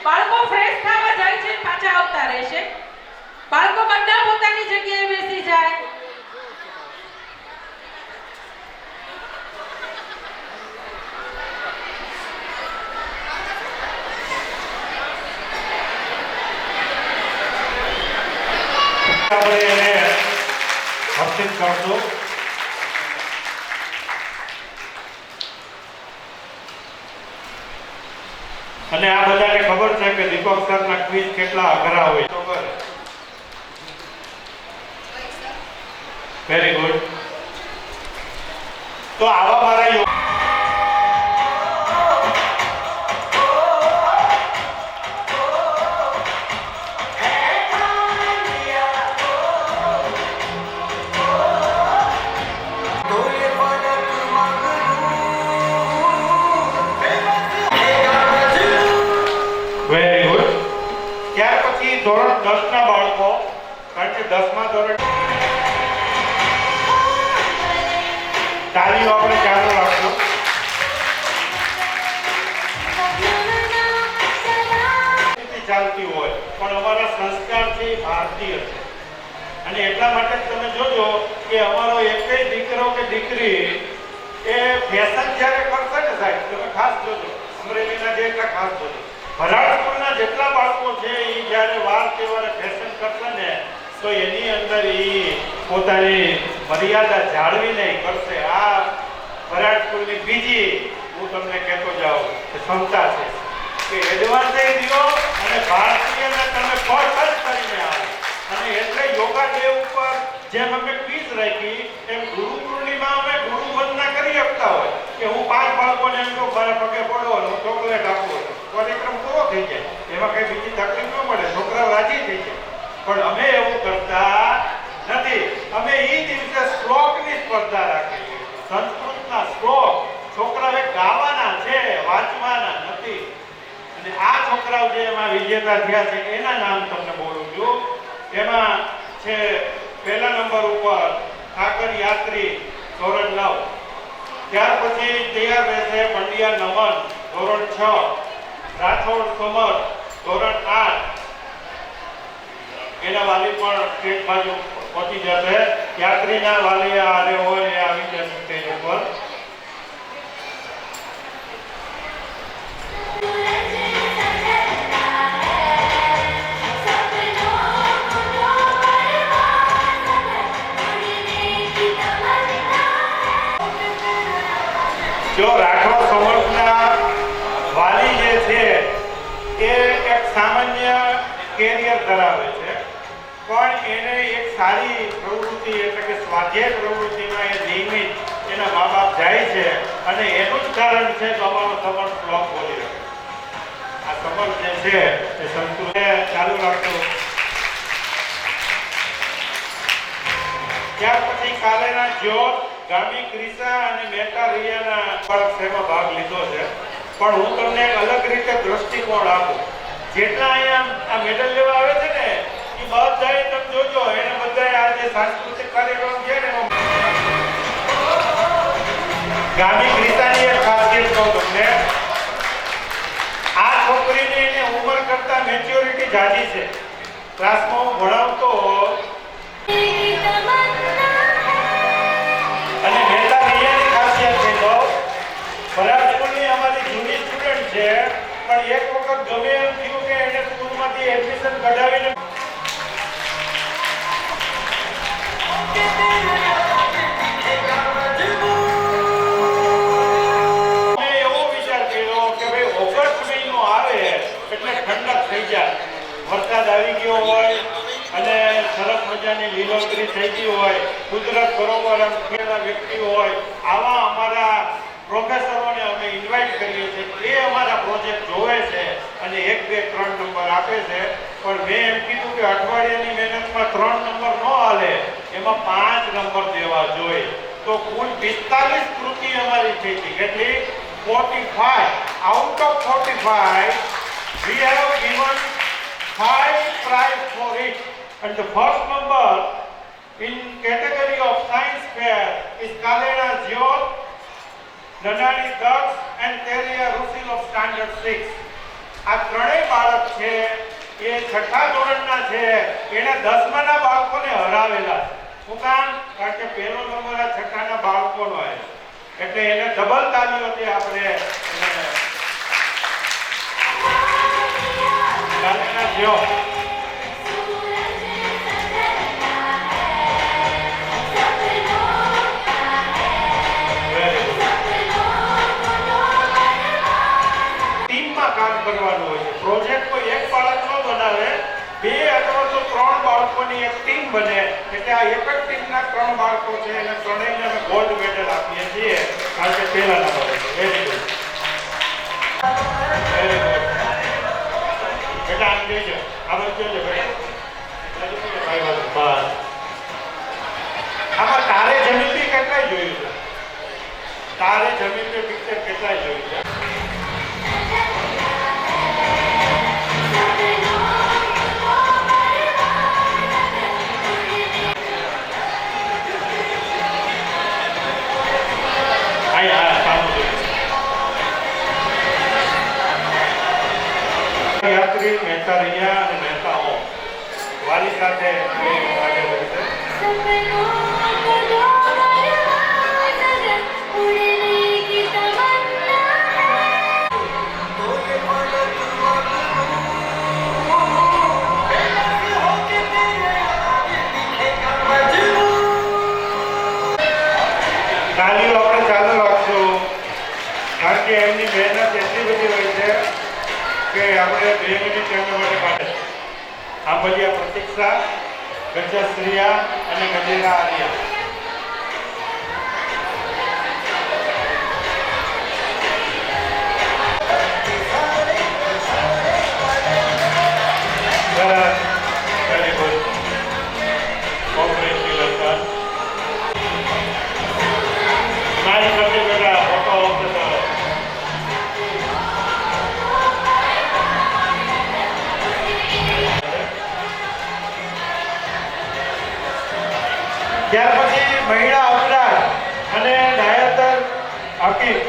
બાળકો ફ્રેશ થવા જાય છે, પાછા આવતા રહેશે. બાળકો બધા પોતાની જગ્યાએ બેસી જાય. હર્ષિત કરશો. અને આ બધાને ખબર છે કે દીપક સરના ક્વિઝ કેટલા અઘરા હોય. Very good. તો આવા મારા ધોરણ 10 ના બાળકો, કારણ કે 10મા ધોરણ તાલીમ આપણે ચાલુ રાખજો. ચાલતી હોય પણ અમારા સંસ્કાર છે ભારતીય છે અને એટલા માટે તમે જોજો કે અમારો એકય દીકરો કે દીકરી એ ફેશન જ્યારે કરશે ને સાહેબ, તમે ખાસ જોજો, અમરેલીના જે એટલા ખાસ જોજો. ભરાડ સ્કૂલના જેટલા બાળકો છે એ જ્યારે વાર તહેવારે ફેશન કરશે ને તો એની અંદર એ પોતાની મર્યાદા જાળવીને કરશે. આ ભરાડ સ્કૂલની બીજી હું તમને કહેતો જાઉં કે ક્ષમતા છે કે એડવાન્સ દિયો અને ભારતીયને તમે ફર્સ્ટ કરીને આવે. અને એટલે યોગા ડે ઉપર જેમ અમે ક્વિઝ રાખી એમ ગુરુ પૂર્ણિમા અમે ગુરુ વંદના કરી શકતા હોય કે હું 5 બાળકોને એમ કહું મારા પગે પડો અને હું ચોકલેટ આપું, કાર્યક્રમ પૂરો થઈ જાય, એમાં કઈ બીજી તકલીફ ન મળે, છોકરાઓ રાજી થઈ જાય. પણ અમે એવું કરતા નથી. અમે એ દિવસે શ્લોકની સ્પર્ધા રાખી, સંસ્કૃતના શ્લોક છોકરાઓએ ગાવાના છે, વાંચવાના નથી. અને આ છોકરાઓ જે એમાં વિજેતા થયા છે એના નામ તમને બોલું છું. એમાં છે પહેલા નંબર ઉપર ઠાકર યાત્રી ધોરણ 9, ત્યાર પછી તૈયાર રહેશે પંડ્યા નમન ધોરણ 6, રાઠોડ સમર ધોરણ 8. એના વાલી પણ સ્ટેજ બાજુ પહોંચી જશે. યાત્રીના વાલી આરે હોય એ આવી જશે સ્ટેજ ઉપર. જો રાઠોડ સમર્થના વાલી જે છે એ એક સામાન્ય કેરિયર ધરાવે છે પણ એને એક સારી પ્રવૃત્તિ એટલે કે સ્વાધ્યાય પ્રવૃત્તિમાં એ નિયમિત એના મા બાપ જાય છે અને એનું જ કારણ છે કે અમારો સમર્થ બ્લોક બોલી રહ્યો. આ સમર્થ જે છે એ સંસ્કૃત ચાલુ રાખતો. ત્યાર પછી કાલેના જ્યોત, ગામી ક્રિસા અને મહેતા રિયાના પરીક્ષામાં ભાગ લીધો છે. પણ હું તમને એક અલગ રીતે દ્રષ્ટિકોણ આપું. જેટલા અહીંયા આ મેડલ લેવા આવે છે ને એ બધા તમે જોજો એને બધા આ જે સાંસ્કૃતિક કાર્યક્રમ છે ને ગામી ક્રિસાની એક ખાસિયત કહું તમને. આ છોકરીને એને ઉંમર કરતા મેચ્યોરિટી જાજી છે. ક્લાસમાં હું ભણાવતો અને મહેતા રિયાની ખાસિયત છે તો ભરાડ સ્કૂલની અમારી જૂની સ્ટુડન્ટ છે પણ એક વખત ગમે એમ થયું કે એને સ્કૂલમાંથી એડમિશન કઢાવીને એવો વિચાર કર્યો કે ભાઈ ઓગસ્ટ મહિનો આવે એટલે ઠંડક થઈ જાય, વરસાદ આવી ગયો હોય અને સરસ મજાની લીલોતરી થઈ ગઈ હોય, કુદરત બરોબર એમ થયેલા વ્યક્તિ હોય, આવા અમારા પ્રોફેસરોને અમે ઇન્વાઇટ કરીએ છીએ. એ અમારા પ્રોજેક્ટ જોવે છે અને 1, 2, 3 નંબર આપે છે. પણ મેં એમ કીધું કે અઠવાડિયાની મહેનતમાં 3 નંબર ન હાલે, એમાં 5 નંબર દેવા જોઈએ. તો કુલ 45 કૃતિ અમારી થઈ હતી. કેટલી? 45. Out of 45 we have given 5 prize for it. And the first number in category of science fair is Kalena Jyot, Nanani Dux and Teria Rusil of standard 6. આ ત્રણેય બાળક છે એ છઠ્ઠા ધોરણના છે, એને 10માના બાળકોને હરાવેલા છે. શું કામ? કારણ કે પહેલો નંબર આ છઠ્ઠાના બાળકોનો આવ્યો, એટલે એને ડબલ તાલીઓથી આપણે એને તાલીના જો કામ કરવાનું હોય છે. પ્રોજેક્ટ કોઈ એક બાળક ન બનાવે, 2 અથવા તો 3 બાળકોની એક ટીમ બને, એટલે આ એક જ ટીમના 3 બાળકો છે અને ત્રણેયને અમે ગોલ્ડ મેડલ આપીએ છીએ, કારણ કે પહેલા નંબર છે. Very good, very good. બેટા આમ જોઈજો, આ બાજુ જોજો બેટા. બસ. આમાં તારે જમીન બી કેટલાય જોયું છે? તારે જમીન બી પિક્ચર કેટલાય જોયું છે? યાત્રી મહેતા રહ્યા અને મહેતા હો વાલી સાથે આગળ વધશે. તાલીઓ આપણે ચાલુ રાખશું, કારણ કે એમની મહેનત એટલી બધી હોય છે કે આપણે 2 મિનિટ એમના માટે કાઢે. આ બધી આ પ્રતીક્ષા, ગજશ્રિયા અને ગજેરા આર્યા. સરસ, વેરી ગુડ. કોંગ્રેચ્યુલેશન. મારી સાથે બેટા ફોટો આવશે તારો. ત્યાર પછી મહિલા અપરાધ અને નાયતર હકીમ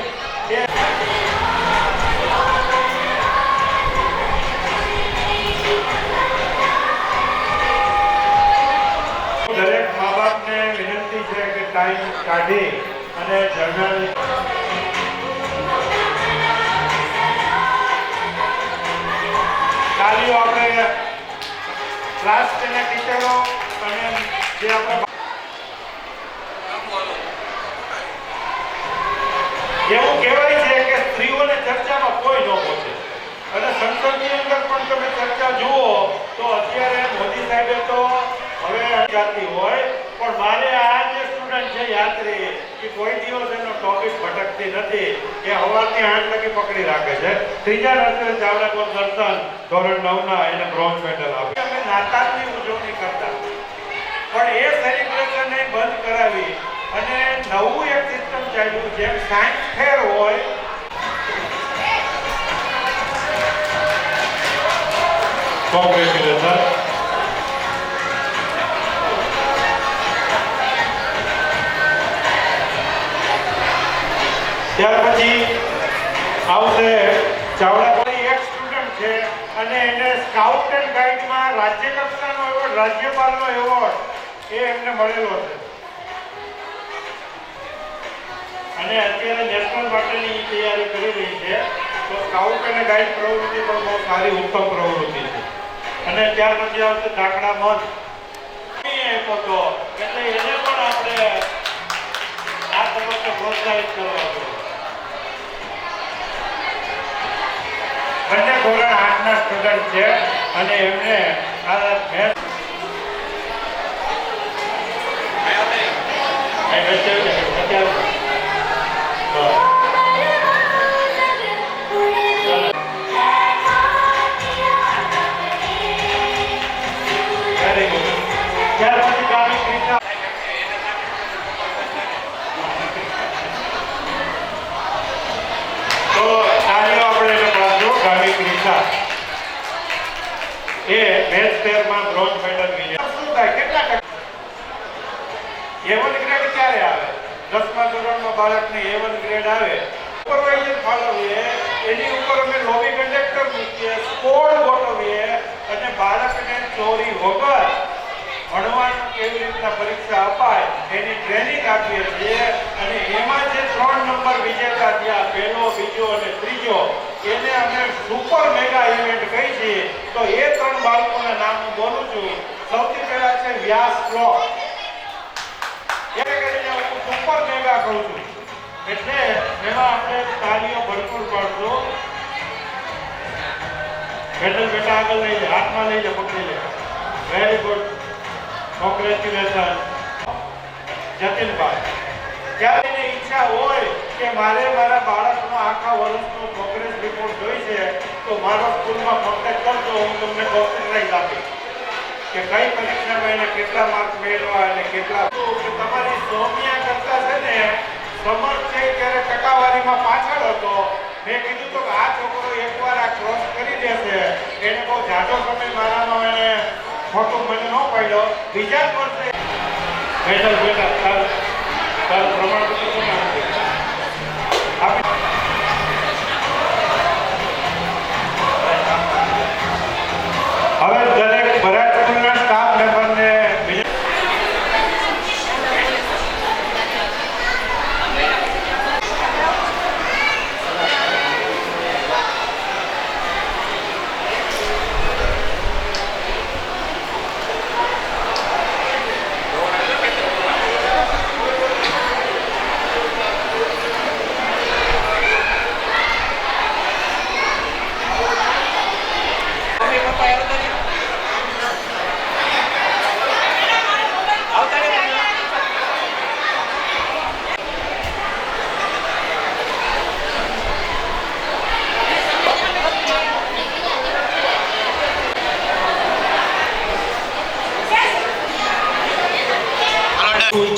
દરેક મા બાપને વિનંતી છે કે ટાઈમ કાઢી અને જર્નલ તાલીઓ આપણે ક્લાસ તેના ટીચરો અને જે આપણે એવું કહેવાય છે કે સ્ત્રીઓને ચર્ચામાં કોઈ ન પહોંચે, અને સંસદની અંદર પણ તમે ચર્ચા જુઓ તો અત્યારે મોદી સાહેબે તો હવે જાતી હોય, પણ મારે આ જે સ્ટુડન્ટ છે યાત્રી કે કોઈ દિવસ એનો ટોપિક ભટકતી નથી, એ સવારથી 8 લગી પકડી રાખે છે. ત્રીજા નર્સરી ચાવડા દર્શન ધોરણ 9ના એને બ્રોન્ઝ મેડલ આપે. અમે નાતાલની ઉજવણી કરતા, પણ એ સેલિબ્રેશનને બંધ કરાવી અને નવું એક સિસ્ટમ ચાલ્યું, જેમ સાયન્સ ફેર હોય કોંગ્રેચ્યુલેશન. ત્યાર પછી આવશે ચાવડા એક સ્ટુડન્ટ છે અને એને સ્કાઉટ એન્ડ ગાઈડમાં રાજ્ય કક્ષાનો એવોર્ડ, રાજ્યપાલનો એવોર્ડ એ એમને મળેલો છે, અને અત્યારે નેશનલ માટેની તૈયારી કરી રહી છે. તો સ્કાઉટ અને ગાઈડ પ્રવૃત્તિ પણ બહુ સારી ઉત્તમ પ્રવૃત્તિ છે. અને ત્યાર પછી આવશે ઢાકડા મધ હતો, એટલે એને પણ આપણે આ તબક્કે પ્રોત્સાહિત કરવા જોઈએ. બંને ધોરણ 8ના સ્ટુડન્ટ છે અને એમને આ મેથ એ મેથ ફેરમાં બ્રોન્ઝ મેડલ વિજેતા. શું થાય, કેટલા ટકા A1 ગ્રેડ ક્યારે આવે? 10મા ધોરણમાં બાળકને A1 ગ્રેડ આવે સુપરવાઇઝર ફાળવીએ, એની ઉપર અમે લોબી કંડક્ટર મૂકીએ, સ્કોડ ગોઠવીએ અને બાળકને ચોરી વગર ભણવાનું કેવી રીતના પરીક્ષા અપાય એની ટ્રેનિંગ આપીએ છીએ અને એમાં જે 3 નંબર વિજેતા થયા, પહેલો, બીજો અને ત્રીજો, એને અમે સુપર મેગા ઇવેન્ટ કહી છીએ. તો એ 3 બાળકોના નામ હું બોલું છું. સૌથી પહેલા છે વ્યાસ બ્લોક. એ કરીને હું સુપર મેગા કહું છું એટલે એમાં આપણે તાળીઓ ભરપૂર પાડશું. બેટા આગળ લઈ લે, હાથમાં લઈ લે, પકડી લે. વેરી ગુડ, કોંગ્રેચ્યુલેશન જતીનભાઈ. જ્યારે એને ઈચ્છા હોય કે મારે મારા બાળકનો આખા વર્ષનો પ્રોગ્રેસ રિપોર્ટ જોઈ છે તો મારો સ્કૂલમાં કોન્ટેક્ટ કરજો, હું તમને કોન્ટેક્ટ આપીશ કે કઈ પરીક્ષામાં એને કેટલા માર્ક્સ મેળવ્યા અને કેટલા. તમારી સૌમ્યા કરતા છે ને સમર્થ છે ત્યારે ટકાવારીમાં પાછળ હતો. મેં કીધું તો આ છોકરો એકવાર આ ક્રોસ કરી દેશે, એને બહુ જાજો સમય મારાનો એને ખોટું મને ન પડ્યો. બીજા જ વર્ષે બેટા તાર પ્રમાણપત્ર કોને હવે દરેક ભરાટ સ્કૂલના સ્ટાફ મેમ્બરને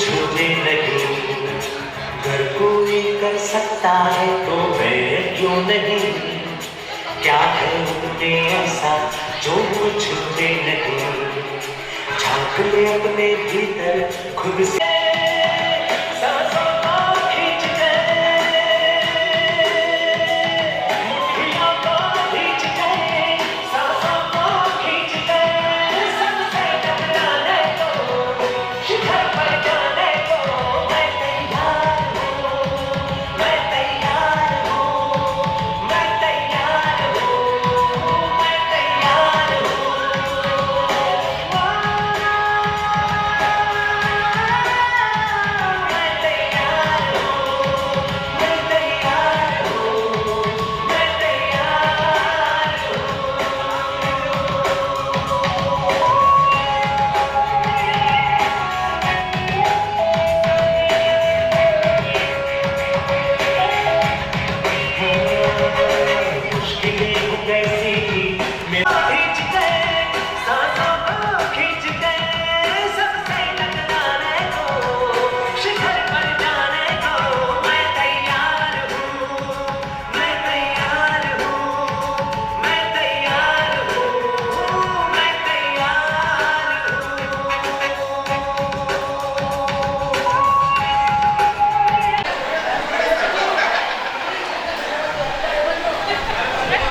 छूने नहीं, घर कोई कर सकता है तो मैं क्यों नहीं? क्या है उनमें ऐसा जो छूने नहीं? झांक ले अपने भीतर खुद से.